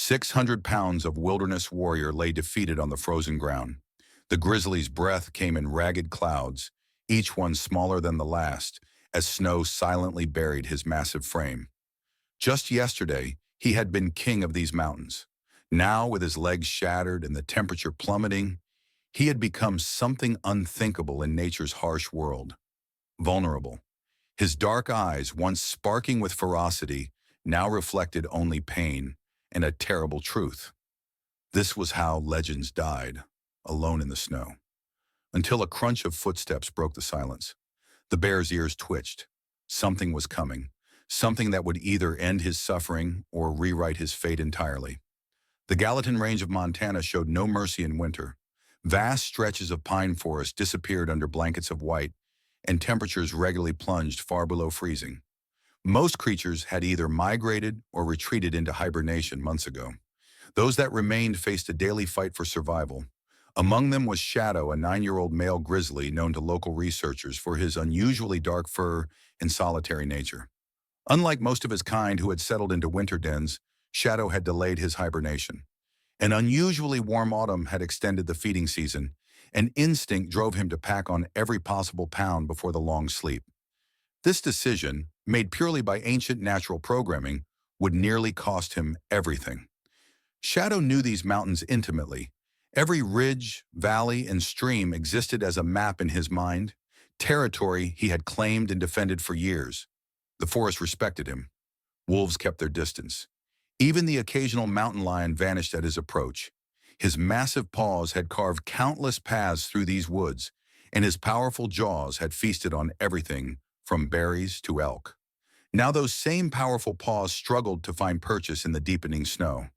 600 pounds of wilderness warrior lay defeated on the frozen ground. The grizzly's breath came in ragged clouds, each one smaller than the last, as snow silently buried his massive frame. Just yesterday, he had been king of these mountains. Now, with his legs shattered and the temperature plummeting, he had become something unthinkable in nature's harsh world. Vulnerable. His dark eyes, once sparking with ferocity, now reflected only pain and a terrible truth. This was how legends died, alone in the snow. Until a crunch of footsteps broke the silence. The bear's ears twitched. Something was coming. Something that would either end his suffering or rewrite his fate entirely. The Gallatin Range of Montana showed no mercy in winter. Vast stretches of pine forest disappeared under blankets of white, and temperatures regularly plunged far below freezing. Most creatures had either migrated or retreated into hibernation months ago. Those that remained faced a daily fight for survival. Among them was Shadow, a 9-year-old male grizzly known to local researchers for his unusually dark fur and solitary nature. Unlike most of his kind who had settled into winter dens, Shadow had delayed his hibernation. An unusually warm autumn had extended the feeding season, and instinct drove him to pack on every possible pound before the long sleep. This decision, made purely by ancient natural programming, would nearly cost him everything. Shadow knew these mountains intimately. Every ridge, valley, and stream existed as a map in his mind, territory he had claimed and defended for years. The forest respected him. Wolves kept their distance. Even the occasional mountain lion vanished at his approach. His massive paws had carved countless paths through these woods, and his powerful jaws had feasted on everything from berries to elk. Now those same powerful paws struggled to find purchase in the deepening snow.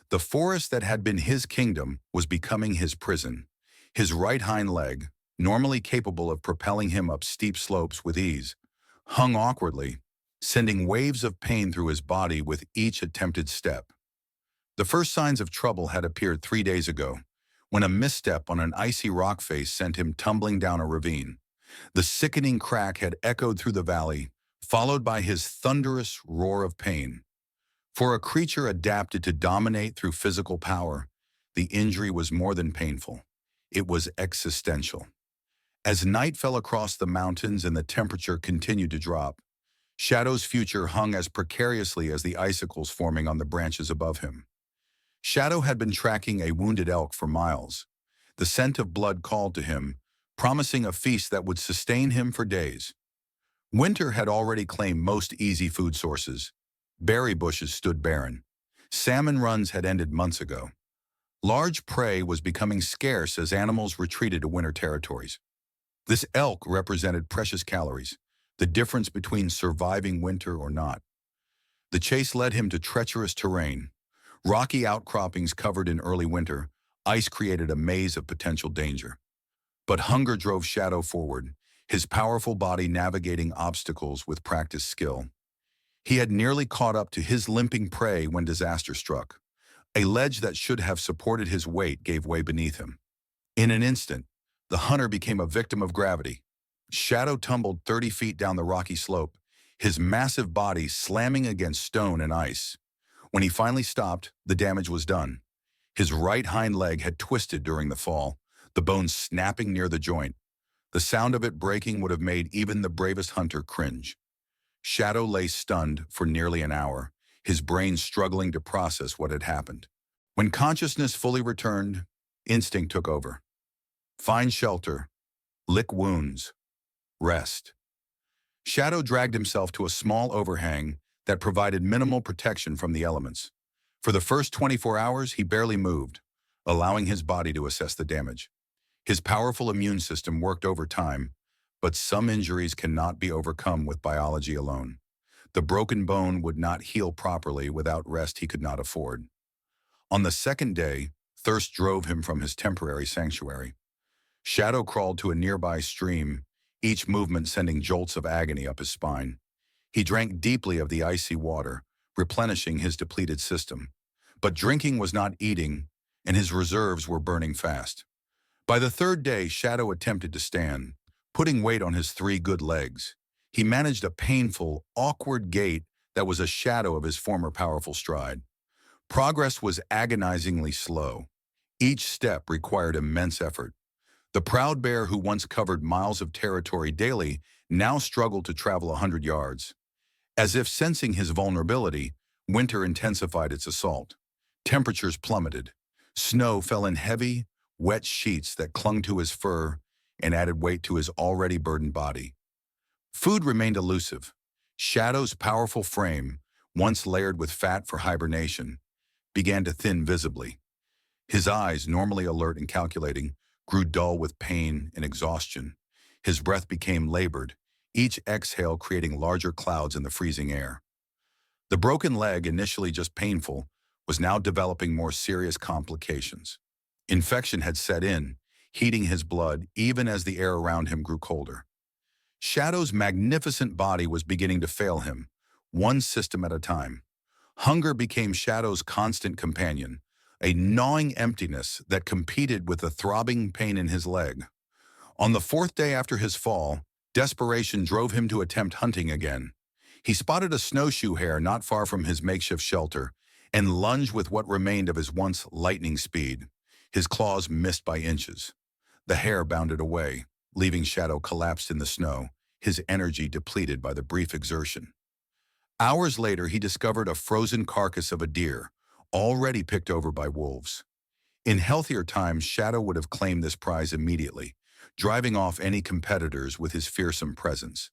The forest that had been his kingdom was becoming his prison. His right hind leg, normally capable of propelling him up steep slopes with ease, hung awkwardly, sending waves of pain through his body with each attempted step. The first signs of trouble had appeared 3 days ago, when a misstep on an icy rock face sent him tumbling down a ravine. The sickening crack had echoed through the valley, followed by his thunderous roar of pain. For a creature adapted to dominate through physical power, the injury was more than painful. It was existential. As night fell across the mountains and the temperature continued to drop, Shadow's future hung as precariously as the icicles forming on the branches above him. Shadow had been tracking a wounded elk for miles. The scent of blood called to him, promising a feast that would sustain him for days. Winter had already claimed most easy food sources. Berry bushes stood barren. Salmon runs had ended months ago. Large prey was becoming scarce as animals retreated to winter territories. This elk represented precious calories, the difference between surviving winter or not. The chase led him to treacherous terrain. Rocky outcroppings covered in early winter, ice created a maze of potential danger. But hunger drove Shadow forward, his powerful body navigating obstacles with practiced skill. He had nearly caught up to his limping prey when disaster struck. A ledge that should have supported his weight gave way beneath him. In an instant, the hunter became a victim of gravity. Shadow tumbled 30 feet down the rocky slope, his massive body slamming against stone and ice. When he finally stopped, the damage was done. His right hind leg had twisted during the fall, the bone snapping near the joint. The sound of it breaking would have made even the bravest hunter cringe. Shadow lay stunned for nearly an hour, his brain struggling to process what had happened. When consciousness fully returned, instinct took over. Find shelter, lick wounds, rest. Shadow dragged himself to a small overhang that provided minimal protection from the elements. For the first 24 hours, he barely moved, allowing his body to assess the damage. His powerful immune system worked overtime, but some injuries cannot be overcome with biology alone. The broken bone would not heal properly without rest he could not afford. On the second day, thirst drove him from his temporary sanctuary. Shadow crawled to a nearby stream, each movement sending jolts of agony up his spine. He drank deeply of the icy water, replenishing his depleted system. But drinking was not eating, and his reserves were burning fast. By the third day, Shadow attempted to stand, putting weight on his 3 good legs. He managed a painful, awkward gait that was a shadow of his former powerful stride. Progress was agonizingly slow. Each step required immense effort. The proud bear who once covered miles of territory daily now struggled to travel 100 yards. As if sensing his vulnerability, winter intensified its assault. Temperatures plummeted. Snow fell in heavy, wet sheets that clung to his fur and added weight to his already burdened body. Food remained elusive. Shadow's powerful frame, once layered with fat for hibernation, began to thin visibly. His eyes, normally alert and calculating, grew dull with pain and exhaustion. His breath became labored, each exhale creating larger clouds in the freezing air. The broken leg, initially just painful, was now developing more serious complications. Infection had set in, heating his blood even as the air around him grew colder. Shadow's magnificent body was beginning to fail him, one system at a time. Hunger became Shadow's constant companion, a gnawing emptiness that competed with the throbbing pain in his leg. On the fourth day after his fall, desperation drove him to attempt hunting again. He spotted a snowshoe hare not far from his makeshift shelter and lunged with what remained of his once lightning speed. His claws missed by inches. The hare bounded away, leaving Shadow collapsed in the snow, his energy depleted by the brief exertion. Hours later, he discovered a frozen carcass of a deer, already picked over by wolves. In healthier times, Shadow would have claimed this prize immediately, driving off any competitors with his fearsome presence.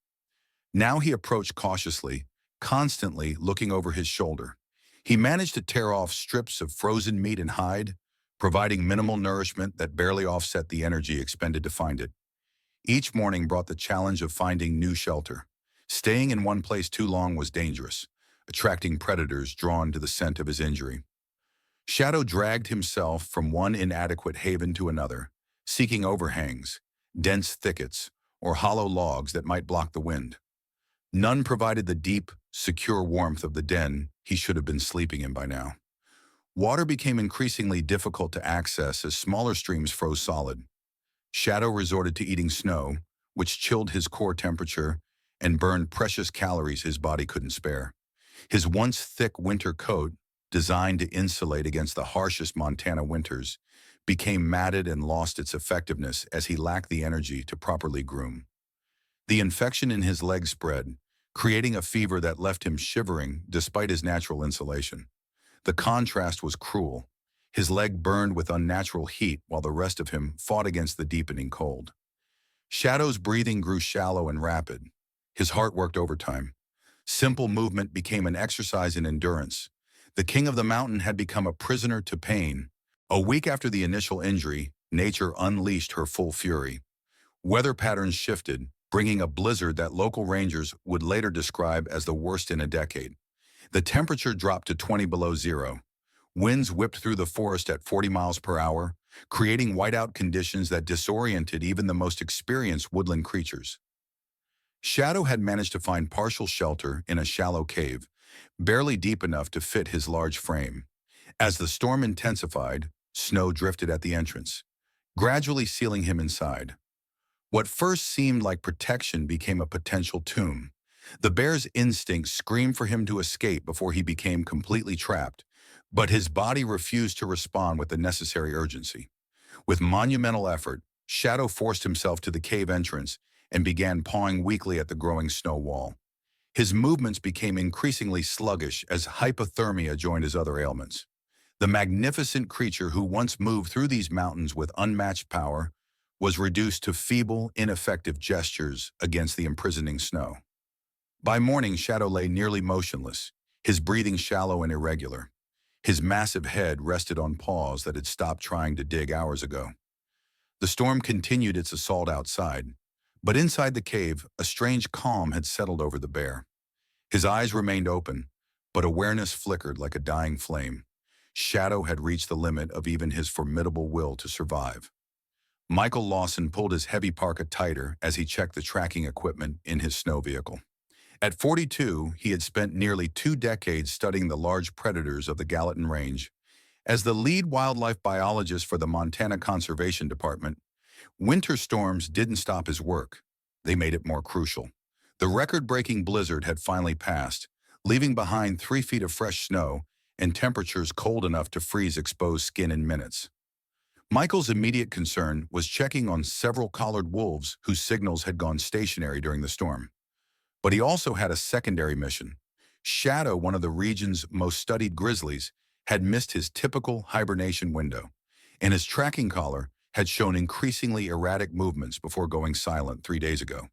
Now he approached cautiously, constantly looking over his shoulder. He managed to tear off strips of frozen meat and hide, providing minimal nourishment that barely offset the energy expended to find it. Each morning brought the challenge of finding new shelter. Staying in one place too long was dangerous, attracting predators drawn to the scent of his injury. Shadow dragged himself from one inadequate haven to another, seeking overhangs, dense thickets, or hollow logs that might block the wind. None provided the deep, secure warmth of the den he should have been sleeping in by now. Water became increasingly difficult to access as smaller streams froze solid. Shadow resorted to eating snow, which chilled his core temperature and burned precious calories his body couldn't spare. His once thick winter coat, designed to insulate against the harshest Montana winters, became matted and lost its effectiveness as he lacked the energy to properly groom. The infection in his leg spread, creating a fever that left him shivering despite his natural insulation. The contrast was cruel. His leg burned with unnatural heat while the rest of him fought against the deepening cold. Shadow's breathing grew shallow and rapid. His heart worked overtime. Simple movement became an exercise in endurance. The king of the mountain had become a prisoner to pain. A week after the initial injury, nature unleashed her full fury. Weather patterns shifted, bringing a blizzard that local rangers would later describe as the worst in a decade. The temperature dropped to 20 below zero. Winds whipped through the forest at 40 miles per hour, creating whiteout conditions that disoriented even the most experienced woodland creatures. Shadow had managed to find partial shelter in a shallow cave, barely deep enough to fit his large frame. As the storm intensified, snow drifted at the entrance, gradually sealing him inside. What first seemed like protection became a potential tomb. The bear's instincts screamed for him to escape before he became completely trapped, but his body refused to respond with the necessary urgency. With monumental effort, Shadow forced himself to the cave entrance and began pawing weakly at the growing snow wall. His movements became increasingly sluggish as hypothermia joined his other ailments. The magnificent creature who once moved through these mountains with unmatched power was reduced to feeble, ineffective gestures against the imprisoning snow. By morning, Shadow lay nearly motionless, his breathing shallow and irregular. His massive head rested on paws that had stopped trying to dig hours ago. The storm continued its assault outside, but inside the cave, a strange calm had settled over the bear. His eyes remained open, but awareness flickered like a dying flame. Shadow had reached the limit of even his formidable will to survive. Michael Lawson pulled his heavy parka tighter as he checked the tracking equipment in his snow vehicle. At 42, he had spent nearly 2 decades studying the large predators of the Gallatin Range. As the lead wildlife biologist for the Montana Conservation Department, winter storms didn't stop his work. They made it more crucial. The record-breaking blizzard had finally passed, leaving behind 3 feet of fresh snow and temperatures cold enough to freeze exposed skin in minutes. Michael's immediate concern was checking on several collared wolves whose signals had gone stationary during the storm. But he also had a secondary mission. Shadow, one of the region's most studied grizzlies, had missed his typical hibernation window, and his tracking collar had shown increasingly erratic movements before going silent 3 days ago.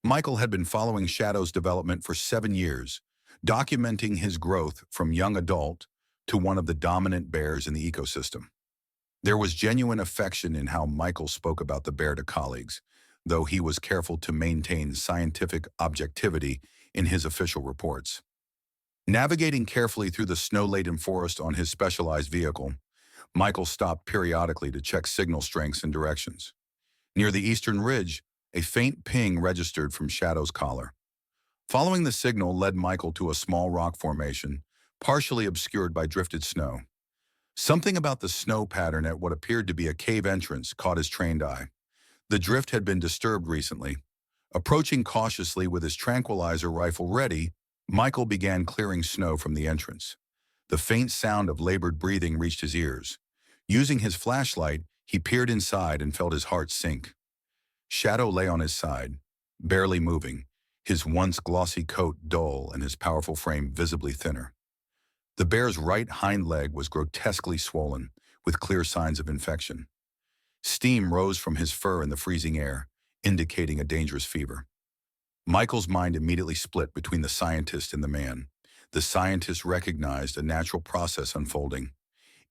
Michael had been following Shadow's development for 7 years, documenting his growth from young adult to one of the dominant bears in the ecosystem. There was genuine affection in how Michael spoke about the bear to colleagues, though he was careful to maintain scientific objectivity in his official reports. Navigating carefully through the snow-laden forest on his specialized vehicle, Michael stopped periodically to check signal strengths and directions. Near the eastern ridge, a faint ping registered from Shadow's collar. Following the signal led Michael to a small rock formation, partially obscured by drifted snow. Something about the snow pattern at what appeared to be a cave entrance caught his trained eye. The drift had been disturbed recently. Approaching cautiously with his tranquilizer rifle ready, Michael began clearing snow from the entrance. The faint sound of labored breathing reached his ears. Using his flashlight, he peered inside and felt his heart sink. Shadow lay on his side, barely moving, his once glossy coat dull and his powerful frame visibly thinner. The bear's right hind leg was grotesquely swollen, with clear signs of infection. Steam rose from his fur in the freezing air, indicating a dangerous fever. Michael's mind immediately split between the scientist and the man. The scientist recognized a natural process unfolding.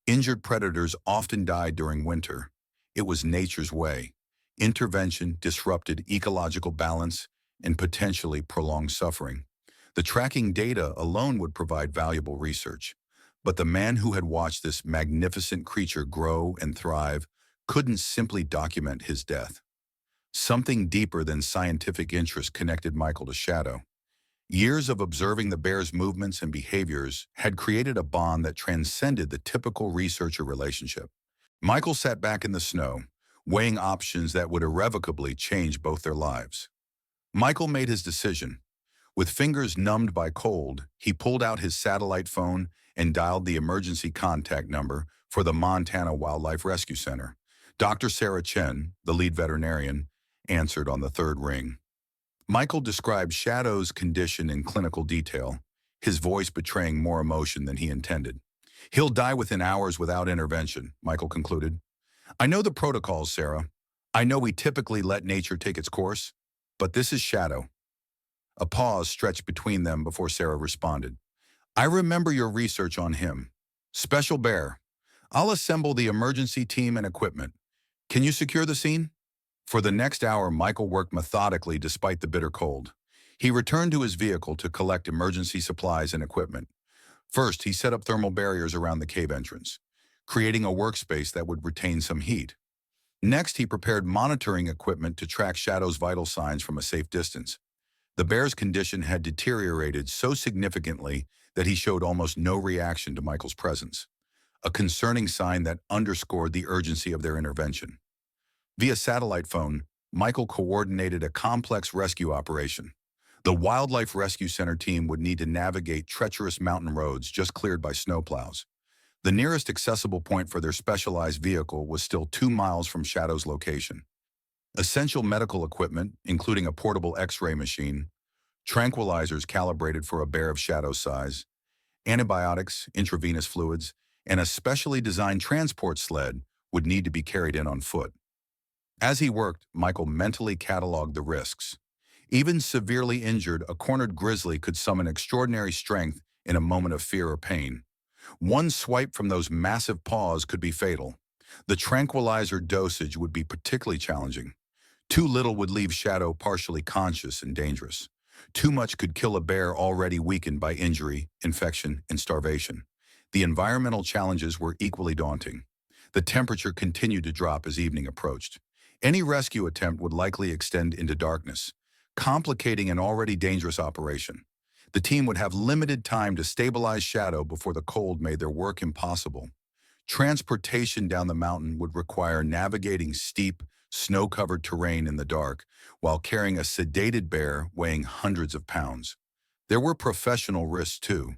Injured predators often died during winter. It was nature's way. Intervention disrupted ecological balance and potentially prolonged suffering. The tracking data alone would provide valuable research. But the man who had watched this magnificent creature grow and thrive couldn't simply document his death. Something deeper than scientific interest connected Michael to Shadow. Years of observing the bear's movements and behaviors had created a bond that transcended the typical researcher relationship. Michael sat back in the snow, weighing options that would irrevocably change both their lives. Michael made his decision. With fingers numbed by cold, he pulled out his satellite phone and dialed the emergency contact number for the Montana Wildlife Rescue Center. Dr. Sarah Chen, the lead veterinarian, answered on the third ring. Michael described Shadow's condition in clinical detail, his voice betraying more emotion than he intended. "He'll die within hours without intervention," Michael concluded. "I know the protocols, Sarah. I know we typically let nature take its course, but this is Shadow." A pause stretched between them before Sarah responded. "I remember your research on him. Special bear. I'll assemble the emergency team and equipment. Can you secure the scene?" For the next hour, Michael worked methodically despite the bitter cold. He returned to his vehicle to collect emergency supplies and equipment. First, he set up thermal barriers around the cave entrance, creating a workspace that would retain some heat. Next, he prepared monitoring equipment to track Shadow's vital signs from a safe distance. The bear's condition had deteriorated so significantly that he showed almost no reaction to Michael's presence, a concerning sign that underscored the urgency of their intervention. Via satellite phone, Michael coordinated a complex rescue operation. The Wildlife Rescue Center team would need to navigate treacherous mountain roads just cleared by snowplows. The nearest accessible point for their specialized vehicle was still 2 miles from Shadow's location. Essential medical equipment, including a portable X-ray machine, tranquilizers calibrated for a bear of Shadow's size, antibiotics, intravenous fluids, and a specially designed transport sled would need to be carried in on foot. As he worked, Michael mentally cataloged the risks. Even severely injured, a cornered grizzly could summon extraordinary strength in a moment of fear or pain. One swipe from those massive paws could be fatal. The tranquilizer dosage would be particularly challenging. Too little would leave Shadow partially conscious and dangerous. Too much could kill a bear already weakened by injury, infection, and starvation. The environmental challenges were equally daunting. The temperature continued to drop as evening approached. Any rescue attempt would likely extend into darkness, complicating an already dangerous operation. The team would have limited time to stabilize Shadow before the cold made their work impossible. Transportation down the mountain would require navigating steep, snow-covered terrain in the dark while carrying a sedated bear weighing hundreds of pounds. There were professional risks too.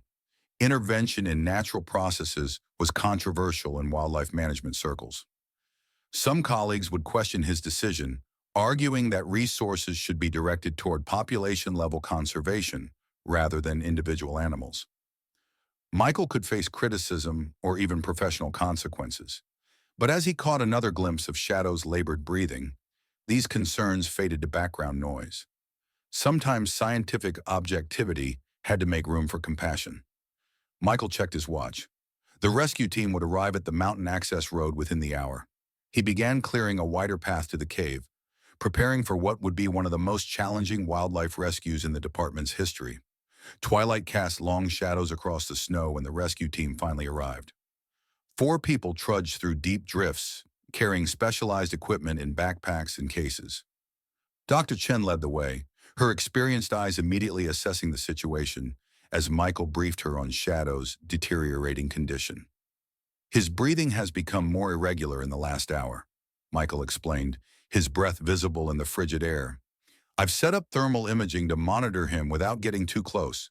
Intervention in natural processes was controversial in wildlife management circles. Some colleagues would question his decision, arguing that resources should be directed toward population-level conservation rather than individual animals. Michael could face criticism or even professional consequences. But as he caught another glimpse of Shadow's labored breathing, these concerns faded to background noise. Sometimes scientific objectivity had to make room for compassion. Michael checked his watch. The rescue team would arrive at the mountain access road within the hour. He began clearing a wider path to the cave, preparing for what would be one of the most challenging wildlife rescues in the department's history. Twilight cast long shadows across the snow when the rescue team finally arrived. 4 people trudged through deep drifts, carrying specialized equipment in backpacks and cases. Dr. Chen led the way, her experienced eyes immediately assessing the situation as Michael briefed her on Shadow's deteriorating condition. His breathing has become more irregular in the last hour, Michael explained, his breath visible in the frigid air. I've set up thermal imaging to monitor him without getting too close.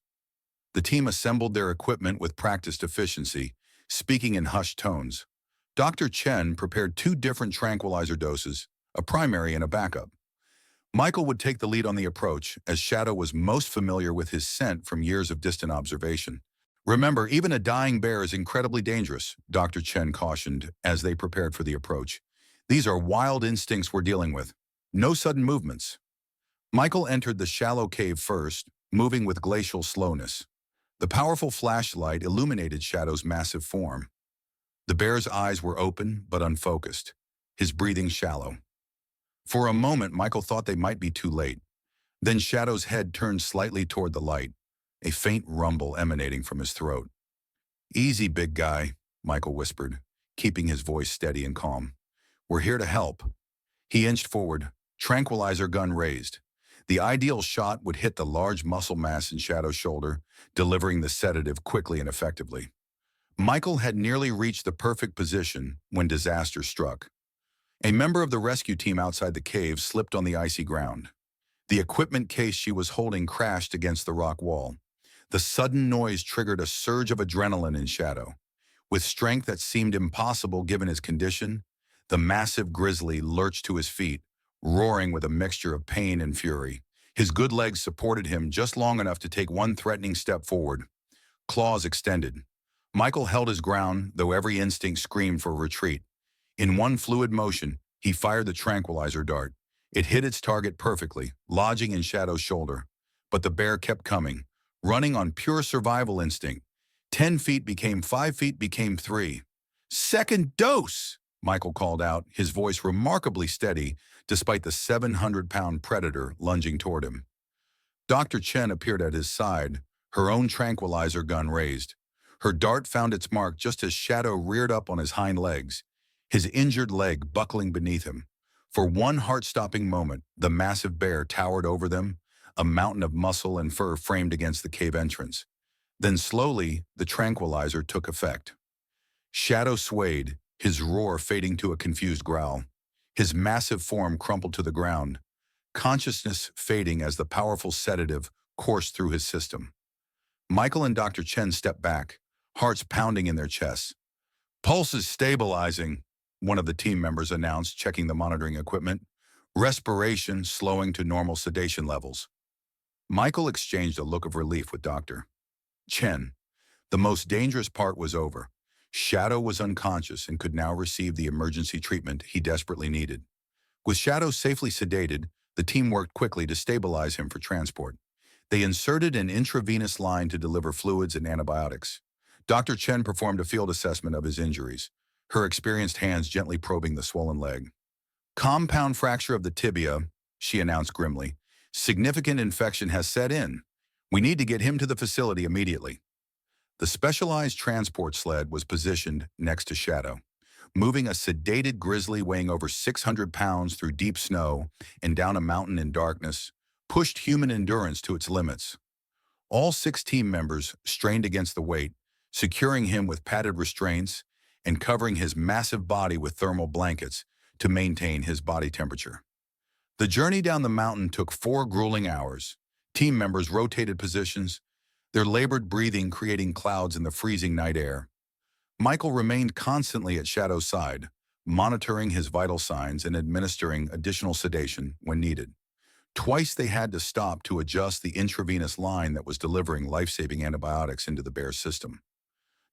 The team assembled their equipment with practiced efficiency, speaking in hushed tones. Dr. Chen prepared 2 different tranquilizer doses, a primary and a backup. Michael would take the lead on the approach, as Shadow was most familiar with his scent from years of distant observation. Remember, even a dying bear is incredibly dangerous, Dr. Chen cautioned as they prepared for the approach. These are wild instincts we're dealing with. No sudden movements. Michael entered the shallow cave first, moving with glacial slowness. The powerful flashlight illuminated Shadow's massive form. The bear's eyes were open but unfocused, his breathing shallow. For a moment, Michael thought they might be too late. Then Shadow's head turned slightly toward the light, a faint rumble emanating from his throat. "Easy, big guy," Michael whispered, keeping his voice steady and calm. "We're here to help." He inched forward, tranquilizer gun raised. The ideal shot would hit the large muscle mass in Shadow's shoulder, delivering the sedative quickly and effectively. Michael had nearly reached the perfect position when disaster struck. A member of the rescue team outside the cave slipped on the icy ground. The equipment case she was holding crashed against the rock wall. The sudden noise triggered a surge of adrenaline in Shadow. With strength that seemed impossible given his condition, the massive grizzly lurched to his feet, roaring with a mixture of pain and fury. His good legs supported him just long enough to take one threatening step forward. Claws extended. Michael held his ground, though every instinct screamed for retreat. In one fluid motion, he fired the tranquilizer dart. It hit its target perfectly, lodging in Shadow's shoulder. But the bear kept coming, running on pure survival instinct. 10 feet became 5 feet became 3. "Second dose!" Michael called out, his voice remarkably steady despite the 700-pound predator lunging toward him. Dr. Chen appeared at his side, her own tranquilizer gun raised. Her dart found its mark just as Shadow reared up on his hind legs, his injured leg buckling beneath him. For one heart-stopping moment, the massive bear towered over them, a mountain of muscle and fur framed against the cave entrance. Then slowly, the tranquilizer took effect. Shadow swayed, his roar fading to a confused growl. His massive form crumpled to the ground, consciousness fading as the powerful sedative coursed through his system. Michael and Dr. Chen stepped back, hearts pounding in their chests. "Pulse is stabilizing," one of the team members announced, checking the monitoring equipment. "Respiration slowing to normal sedation levels." Michael exchanged a look of relief with Dr. Chen. The most dangerous part was over. Shadow was unconscious and could now receive the emergency treatment he desperately needed. With Shadow safely sedated, the team worked quickly to stabilize him for transport. They inserted an intravenous line to deliver fluids and antibiotics. Dr. Chen performed a field assessment of his injuries, her experienced hands gently probing the swollen leg. "Compound fracture of the tibia," she announced grimly. "Significant infection has set in. We need to get him to the facility immediately." The specialized transport sled was positioned next to Shadow, moving a sedated grizzly weighing over 600 pounds through deep snow and down a mountain in darkness, pushed human endurance to its limits. All 6 team members strained against the weight, securing him with padded restraints and covering his massive body with thermal blankets to maintain his body temperature. The journey down the mountain took 4 grueling hours. Team members rotated positions, their labored breathing creating clouds in the freezing night air. Michael remained constantly at Shadow's side, monitoring his vital signs and administering additional sedation when needed. Twice they had to stop to adjust the intravenous line that was delivering life-saving antibiotics into the bear's system.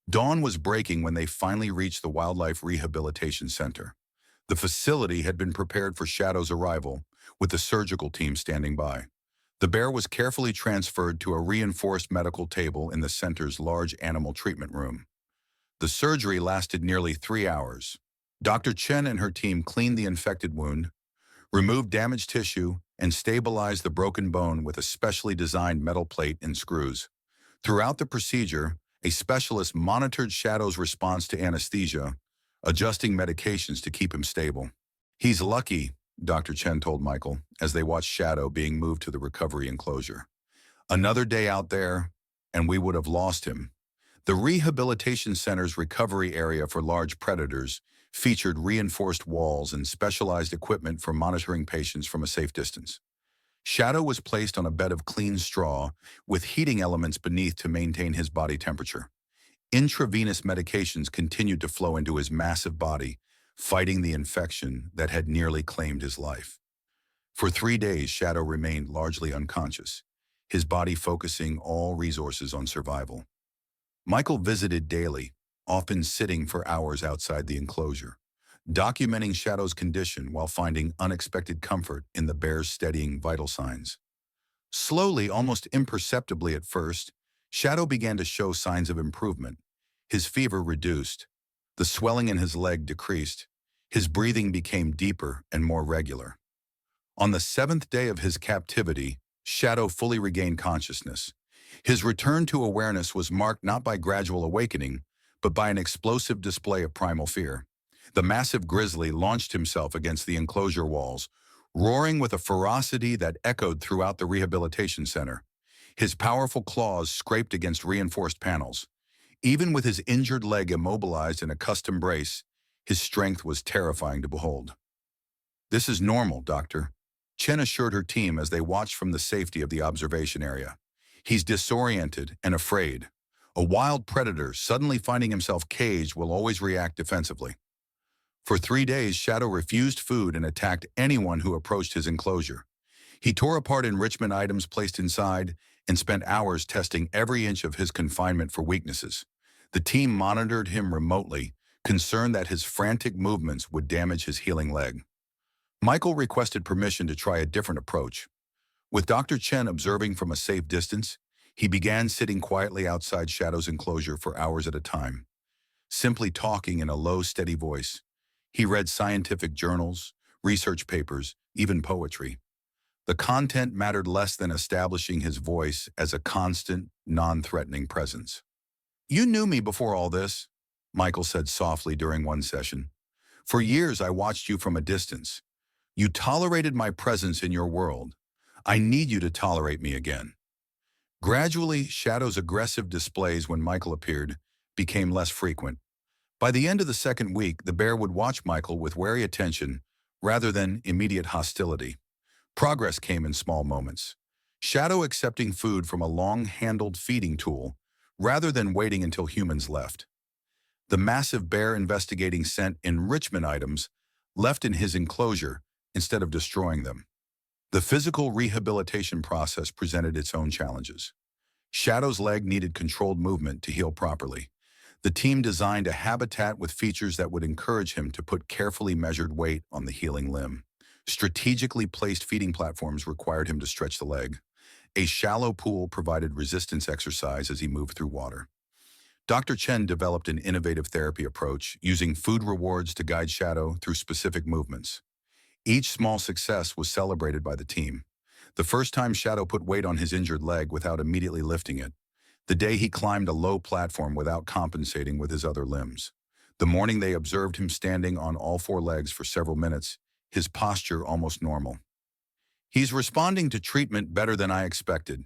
Dawn was breaking when they finally reached the Wildlife Rehabilitation Center. The facility had been prepared for Shadow's arrival, with the surgical team standing by. The bear was carefully transferred to a reinforced medical table in the center's large animal treatment room. The surgery lasted nearly 3 hours. Dr. Chen and her team cleaned the infected wound, removed damaged tissue, and stabilized the broken bone with a specially designed metal plate and screws. Throughout the procedure, a specialist monitored Shadow's response to anesthesia, adjusting medications to keep him stable. "He's lucky," Dr. Chen told Michael as they watched Shadow being moved to the recovery enclosure. "Another day out there, and we would have lost him." The rehabilitation center's recovery area for large predators featured reinforced walls and specialized equipment for monitoring patients from a safe distance. Shadow was placed on a bed of clean straw with heating elements beneath to maintain his body temperature. Intravenous medications continued to flow into his massive body, fighting the infection that had nearly claimed his life. For 3 days, Shadow remained largely unconscious, his body focusing all resources on survival. Michael visited daily, often sitting for hours outside the enclosure, documenting Shadow's condition while finding unexpected comfort in the bear's steadying vital signs. Slowly, almost imperceptibly at first, Shadow began to show signs of improvement. His fever reduced, the swelling in his leg decreased, his breathing became deeper and more regular. On the 7th day of his captivity, Shadow fully regained consciousness. His return to awareness was marked not by gradual awakening, but by an explosive display of primal fear. The massive grizzly launched himself against the enclosure walls, roaring with a ferocity that echoed throughout the rehabilitation center. His powerful claws scraped against reinforced panels. Even with his injured leg immobilized in a custom brace, his strength was terrifying to behold. "This is normal, Doctor," Chen assured her team as they watched from the safety of the observation area. "He's disoriented and afraid. A wild predator suddenly finding himself caged will always react defensively." For 3 days, Shadow refused food and attacked anyone who approached his enclosure. He tore apart enrichment items placed inside and spent hours testing every inch of his confinement for weaknesses. The team monitored him remotely, concerned that his frantic movements would damage his healing leg. Michael requested permission to try a different approach. With Dr. Chen observing from a safe distance, he began sitting quietly outside Shadow's enclosure for hours at a time, simply talking in a low, steady voice. He read scientific journals, research papers, even poetry. The content mattered less than establishing his voice as a constant, non-threatening presence. "You knew me before all this," Michael said softly during one session. "For years I watched you from a distance. You tolerated my presence in your world. I need you to tolerate me again." Gradually, Shadow's aggressive displays when Michael appeared became less frequent. By the end of the 2nd week, the bear would watch Michael with wary attention rather than immediate hostility. Progress came in small moments. Shadow accepting food from a long-handled feeding tool rather than waiting until humans left. The massive bear investigating scent enrichment items left in his enclosure instead of destroying them. The physical rehabilitation process presented its own challenges. Shadow's leg needed controlled movement to heal properly. The team designed a habitat with features that would encourage him to put carefully measured weight on the healing limb. Strategically placed feeding platforms required him to stretch the leg. A shallow pool provided resistance exercise as he moved through water. Dr. Chen developed an innovative therapy approach, using food rewards to guide Shadow through specific movements. Each small success was celebrated by the team. The first time Shadow put weight on his injured leg without immediately lifting it. The day he climbed a low platform without compensating with his other limbs. The morning they observed him standing on all 4 legs for several minutes, his posture almost normal. "He's responding to treatment better than I expected,"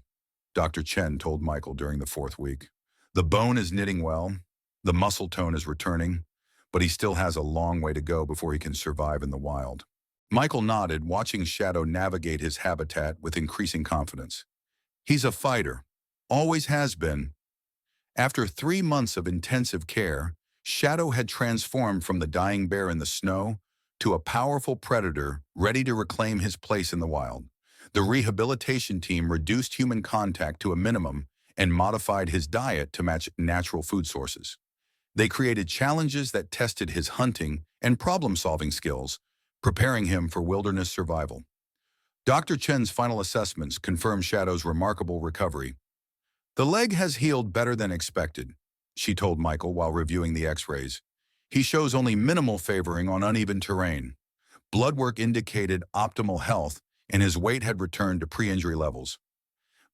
Dr. Chen told Michael during the 4th week. "The bone is knitting well, the muscle tone is returning, but he still has a long way to go before he can survive in the wild." Michael nodded, watching Shadow navigate his habitat with increasing confidence. "He's a fighter, Always has been. After 3 months of intensive care, Shadow had transformed from the dying bear in the snow to a powerful predator ready to reclaim his place in the wild. The rehabilitation team reduced human contact to a minimum and modified his diet to match natural food sources. They created challenges that tested his hunting and problem-solving skills, preparing him for wilderness survival. Dr. Chen's final assessments confirmed Shadow's remarkable recovery. "The leg has healed better than expected," she told Michael while reviewing the x-rays. "He shows only minimal favoring on uneven terrain. Blood work indicated optimal health, and his weight had returned to pre-injury levels."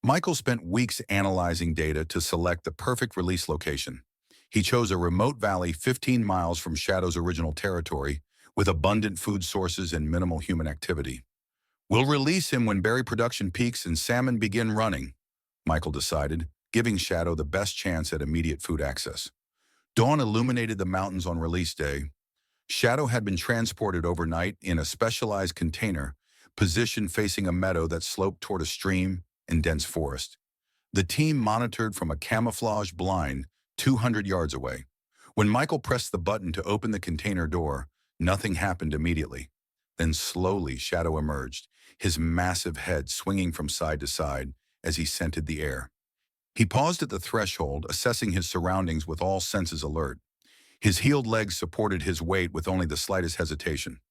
Michael spent weeks analyzing data to select the perfect release location. He chose a remote valley 15 miles from Shadow's original territory, with abundant food sources and minimal human activity. "We'll release him when berry production peaks and salmon begin running," Michael decided, giving Shadow the best chance at immediate food access. Dawn illuminated the mountains on release day. Shadow had been transported overnight in a specialized container, positioned facing a meadow that sloped toward a stream and dense forest. The team monitored from a camouflage blind 200 yards away. When Michael pressed the button to open the container door, nothing happened immediately. Then slowly Shadow emerged, his massive head swinging from side to side as he scented the air. He paused at the threshold, assessing his surroundings with all senses alert. His healed legs supported his weight with only the slightest hesitation.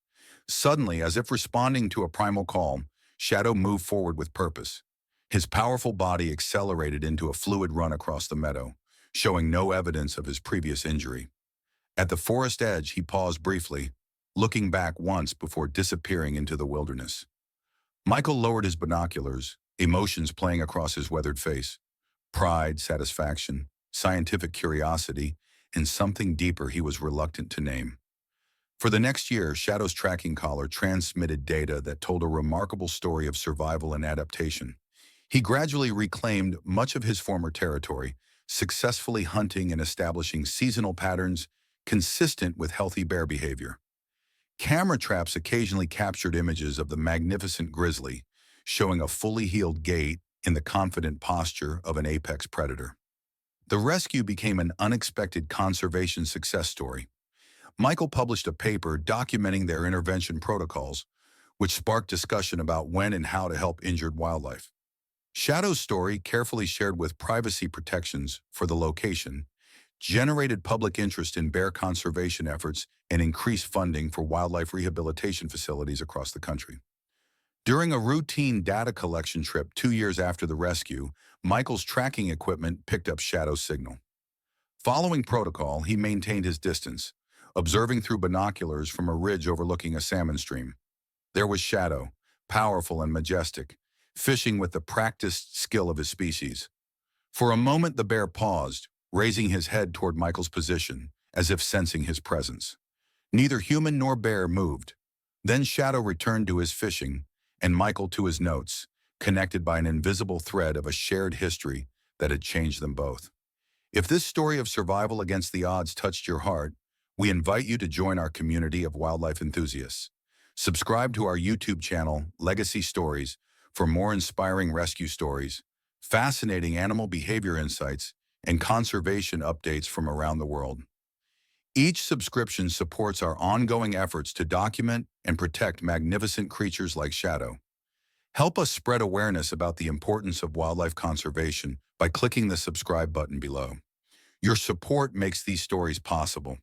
Suddenly, as if responding to a primal call, Shadow moved forward with purpose. His powerful body accelerated into a fluid run across the meadow, showing no evidence of his previous injury. At the forest edge, he paused briefly, looking back once before disappearing into the wilderness. Michael lowered his binoculars, emotions playing across his weathered face. Pride, satisfaction, scientific curiosity, and something deeper he was reluctant to name. For the next year, Shadow's tracking collar transmitted data that told a remarkable story of survival and adaptation. He gradually reclaimed much of his former territory, successfully hunting and establishing seasonal patterns consistent with healthy bear behavior. Camera traps occasionally captured images of the magnificent grizzly, showing a fully healed gait in the confident posture of an apex predator. The rescue became an unexpected conservation success story. Michael published a paper documenting their intervention protocols, which sparked discussion about when and how to help injured wildlife. Shadow's story, carefully shared with privacy protections for the location, generated public interest in bear conservation efforts and increased funding for wildlife rehabilitation facilities across the country. During a routine data collection trip 2 years after the rescue, Michael's tracking equipment picked up Shadow's signal. Following protocol, he maintained his distance, observing through binoculars from a ridge overlooking a salmon stream. There was Shadow, powerful and majestic, fishing with the practiced skill of his species. For a moment, the bear paused, raising his head toward Michael's position, as if sensing his presence. Neither human nor bear moved. Then Shadow returned to his fishing, and Michael to his notes, connected by an invisible thread of a shared history that had changed them both. If this story of survival against the odds touched your heart, we invite you to join our community of wildlife enthusiasts. Subscribe to our YouTube channel, Legacy Stories, for more inspiring rescue stories, fascinating animal behavior insights, and conservation updates from around the world. Each subscription supports our ongoing efforts to document and protect magnificent creatures like Shadow. Help us spread awareness about the importance of wildlife conservation by clicking the subscribe button below. Your support makes these stories possible.